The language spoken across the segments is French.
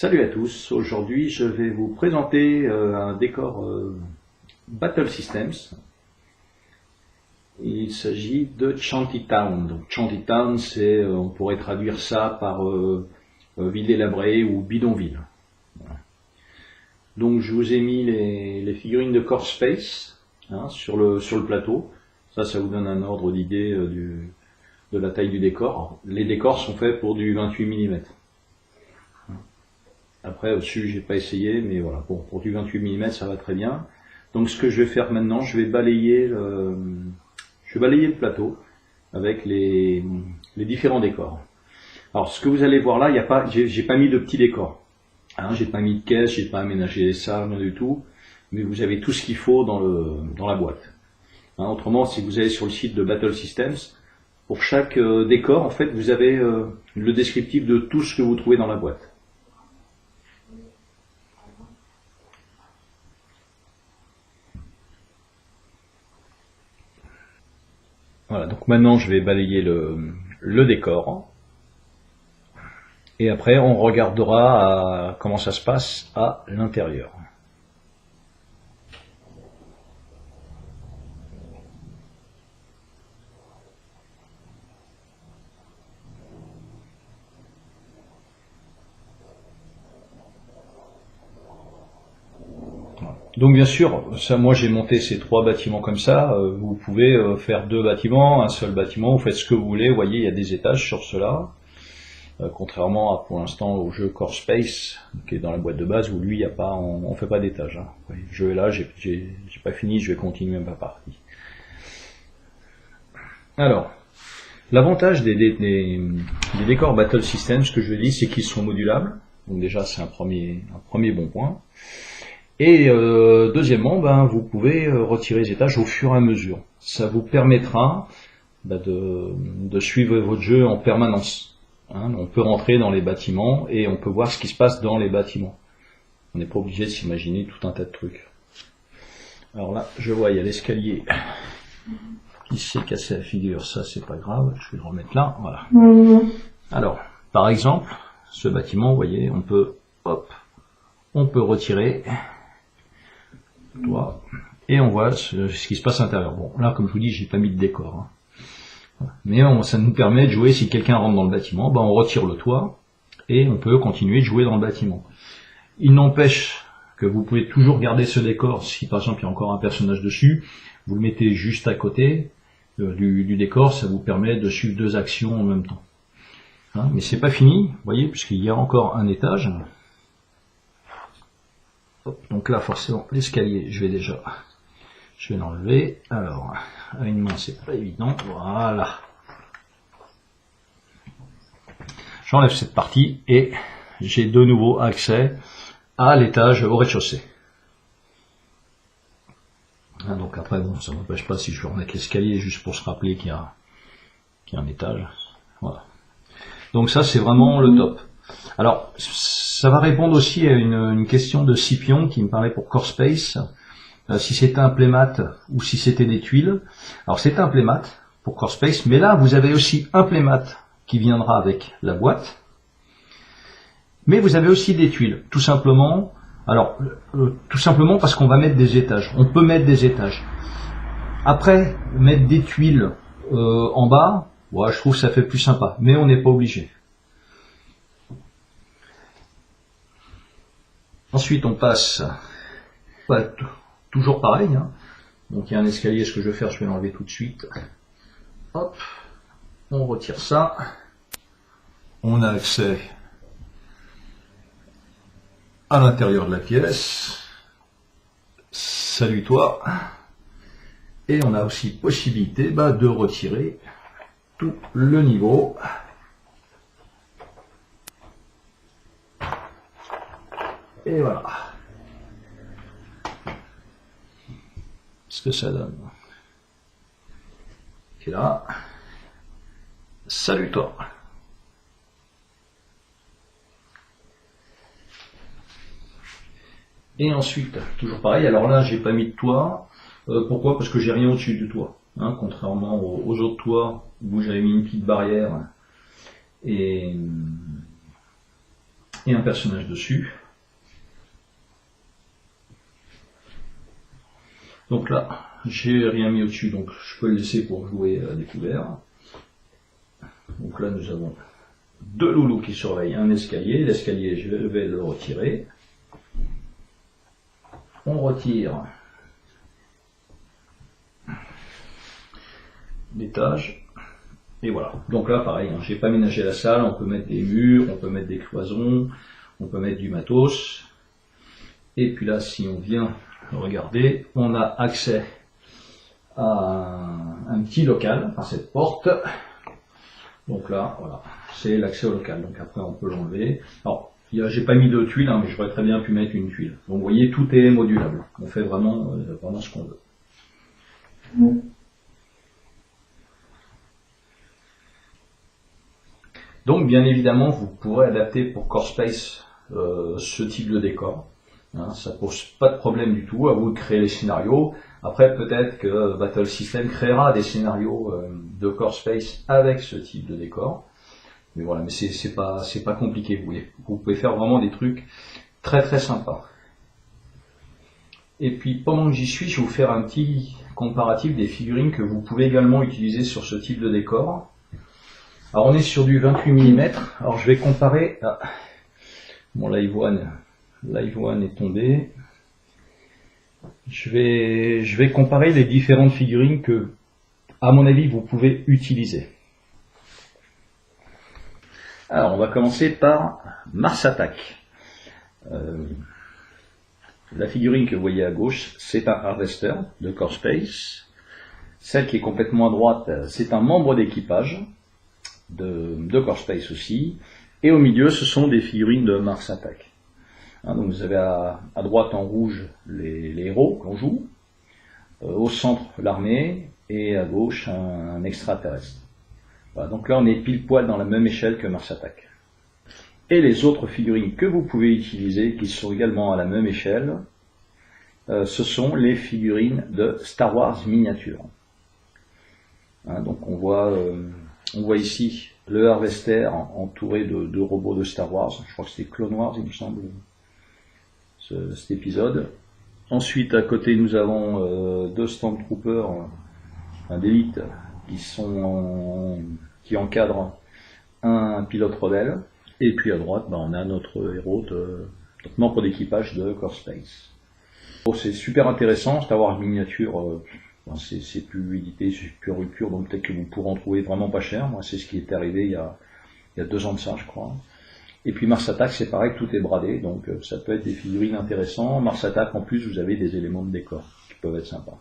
Salut à tous, aujourd'hui je vais vous présenter un décor Battle Systems. Il s'agit de Shantytown. Donc Shantytown, c'est, on pourrait traduire ça par ville délabrée ou bidonville. Voilà. Donc je vous ai mis les figurines de Core Space sur le plateau. Ça vous donne un ordre d'idée de la taille du décor. Alors, les décors sont faits pour du 28 mm. Après au-dessus j'ai pas essayé, mais voilà, bon, pour du 28 mm ça va très bien. Donc ce que je vais faire maintenant, je vais balayer le plateau avec les différents décors. Alors ce que vous allez voir là, j'ai pas mis de petits décors. J'ai pas mis de caisse, j'ai pas aménagé les salles, rien du tout. Mais vous avez tout ce qu'il faut dans la boîte. Autrement, si vous allez sur le site de Battle Systems, pour chaque décor, en fait, vous avez le descriptif de tout ce que vous trouvez dans la boîte. Voilà, donc maintenant je vais balayer le décor. Et après on regardera comment ça se passe à l'intérieur. Donc bien sûr, ça, moi j'ai monté ces trois bâtiments comme ça, vous pouvez faire deux bâtiments, un seul bâtiment, vous faites ce que vous voulez, vous voyez il y a des étages sur cela, contrairement à pour l'instant au jeu Core Space, qui est dans la boîte de base, où lui il y a pas, on fait pas d'étage. Le jeu est là, j'ai pas fini, je vais continuer ma partie. Alors, l'avantage des décors Battle Systems, ce que je dis, c'est qu'ils sont modulables, donc déjà c'est un premier bon point. Et deuxièmement, vous pouvez retirer les étages au fur et à mesure. Ça vous permettra de suivre votre jeu en permanence. On peut rentrer dans les bâtiments et on peut voir ce qui se passe dans les bâtiments. On n'est pas obligé de s'imaginer tout un tas de trucs. Alors là, je vois, il y a l'escalier qui s'est cassé la figure. Ça, c'est pas grave. Je vais le remettre là. Voilà. Alors, par exemple, ce bâtiment, vous voyez, on peut retirer. Et on voit ce qui se passe à l'intérieur. Bon, là, comme je vous dis, j'ai pas mis de décor. Mais ça nous permet de jouer, si quelqu'un rentre dans le bâtiment, on retire le toit, et on peut continuer de jouer dans le bâtiment. Il n'empêche que vous pouvez toujours garder ce décor, si par exemple il y a encore un personnage dessus, vous le mettez juste à côté du décor, ça vous permet de suivre deux actions en même temps. Mais c'est pas fini, vous voyez, puisqu'il y a encore un étage. Donc là forcément l'escalier je vais l'enlever. Alors à une main c'est pas évident, voilà, j'enlève cette partie et j'ai de nouveau accès à l'étage au rez-de-chaussée. Donc après bon, ça m'empêche pas, si je veux remettre l'escalier juste pour se rappeler qu'il y a un étage. Voilà, donc ça c'est vraiment le top. Alors, ça va répondre aussi à une question de Scipion qui me parlait pour Core Space, si c'était un playmat ou si c'était des tuiles. Alors c'est un playmat pour Core Space, mais là vous avez aussi un playmat qui viendra avec la boîte, mais vous avez aussi des tuiles, tout simplement. Alors, tout simplement parce qu'on va mettre des étages. On peut mettre des étages. Après, mettre des tuiles en bas, je trouve que ça fait plus sympa, mais on n'est pas obligé. Ensuite, on passe, toujours pareil, donc il y a un escalier, ce que je vais faire, je vais l'enlever tout de suite. Hop, on retire ça. On a accès à l'intérieur de la pièce. Salut toi. Et on a aussi possibilité de retirer tout le niveau. Et voilà ce que ça donne. Et là, salut toi. Et ensuite, toujours pareil, alors là j'ai pas mis de toit. Pourquoi? Parce que j'ai rien au-dessus du toit. Contrairement aux autres toits où j'avais mis une petite barrière. Et et un personnage dessus. Donc là, j'ai rien mis au-dessus, donc je peux le laisser pour jouer à découvert. Donc là, nous avons deux loulous qui surveillent un escalier. L'escalier, je vais le retirer. On retire l'étage. Et voilà. Donc là, pareil, hein, j'ai pas ménagé la salle. On peut mettre des murs, on peut mettre des cloisons, on peut mettre du matos. Et puis là, si on vient regarder, on a accès à un petit local, à cette porte. Donc là, voilà, c'est l'accès au local. Donc après, on peut l'enlever. Alors, j'ai pas mis de tuiles, hein, mais j'aurais très bien pu mettre une tuile. Donc vous voyez, tout est modulable. On fait vraiment ce qu'on veut. Donc bien évidemment, vous pourrez adapter pour CoreSpace ce type de décor. Hein, ça pose pas de problème du tout, à vous de créer les scénarios. Après, peut-être que Battle System créera des scénarios de CoreSpace avec ce type de décor. Mais voilà, mais c'est pas compliqué, vous voyez. Vous pouvez faire vraiment des trucs très très sympas. Et puis pendant que j'y suis, je vais vous faire un petit comparatif des figurines que vous pouvez également utiliser sur ce type de décor. Alors on est sur du 28 mm. Alors je vais comparer. Ah, mon Live One est tombé. Je vais comparer les différentes figurines que, à mon avis, vous pouvez utiliser. Alors, on va commencer par Mars Attack. La figurine que vous voyez à gauche, c'est un Harvester de CoreSpace. Celle qui est complètement à droite, c'est un membre d'équipage de CoreSpace aussi. Et au milieu, ce sont des figurines de Mars Attack. Hein, donc vous avez à droite en rouge les héros qu'on joue, au centre l'armée et à gauche un extraterrestre. Voilà, donc là on est pile poil dans la même échelle que Mars Attack. Et les autres figurines que vous pouvez utiliser, qui sont également à la même échelle, ce sont les figurines de Star Wars miniature. Hein, donc on voit ici le Harvester entouré de robots de Star Wars. Je crois que c'était Clone Wars, il me semble, cet épisode. Ensuite, à côté, nous avons deux Stormtroopers d'élite qui encadrent un pilote rebelle. Et puis à droite, on a notre héros, notre membre d'équipage de CoreSpace. Bon, c'est super intéressant, Star Wars miniature. C'est plus édité, c'est plus en rupture, donc peut-être que vous pourrez en trouver vraiment pas cher. Moi, c'est ce qui est arrivé il y a 2 ans de ça, je crois. Et puis Mars Attack, c'est pareil, tout est bradé, donc ça peut être des figurines intéressantes. Mars Attack, en plus, vous avez des éléments de décor qui peuvent être sympas.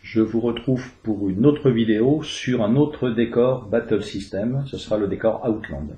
Je vous retrouve pour une autre vidéo sur un autre décor Battle System, ce sera le décor Outland.